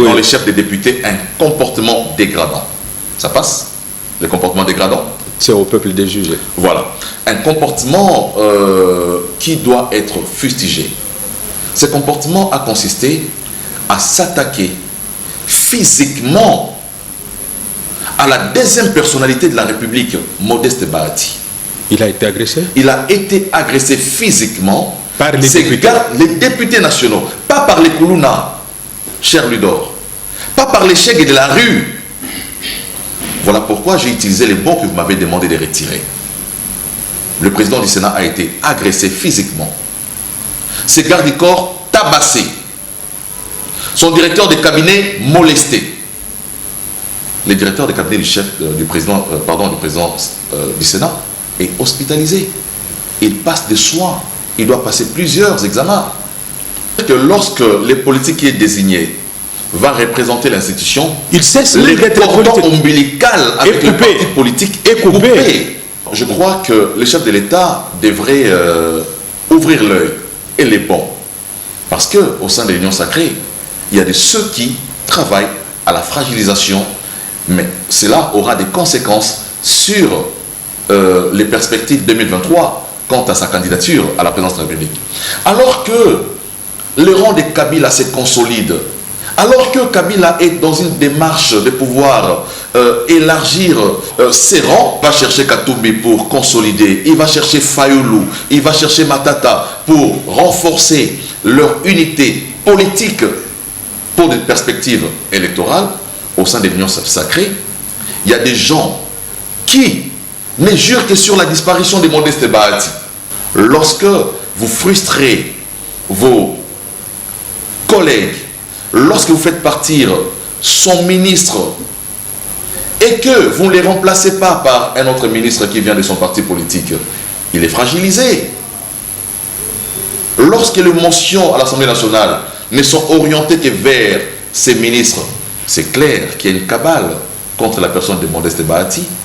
dans les chefs des députés un comportement dégradant. Ça passe? Le comportement dégradant? C'est au peuple de juger. Voilà. Un comportement qui doit être fustigé. Ce comportement a consisté à s'attaquer physiquement à la deuxième personnalité de la République, Modeste Bahati. Il a été agressé? Il a été agressé physiquement par les députés. Les députés nationaux, pas par les Koulouna, cher Ludor, pas par les chèques de la rue. Voilà pourquoi j'ai utilisé les mots que vous m'avez demandé de retirer. Le président du Sénat a été agressé physiquement. Ses gardes du corps tabassés. Son directeur de cabinet molesté. Le directeur de cabinet du président du Sénat est hospitalisé. Il passe des soins. Il doit passer plusieurs examens. Que lorsque le politique qui est désigné va représenter l'institution, il cesse le cordon ombilical avec le parti politique est coupé. Je crois que le chef de l'État devrait ouvrir l'œil, et les bons. Parce qu'au sein de l'Union sacrée, il y a de ceux qui travaillent à la fragilisation, mais cela aura des conséquences sur les perspectives 2023 quant à sa candidature à la présidence de la République. Alors que le rang de Kabila se consolide, alors que Kabila est dans une démarche de pouvoir élargir ses rangs, il va chercher Katumbi pour consolider, il va chercher Fayoulou, il va chercher Matata pour renforcer leur unité politique pour des perspectives électorales au sein de l'Union sacrée. Il y a des gens qui ne jurent que sur la disparition de Modeste Bahati. Lorsque vous frustrez vos collègues, lorsque vous faites partir son ministre et que vous ne les remplacez pas par un autre ministre qui vient de son parti politique, il est fragilisé. Lorsque les motions à l'Assemblée nationale ne sont orientées que vers ces ministres, c'est clair qu'il y a une cabale contre la personne de Modeste Bahati.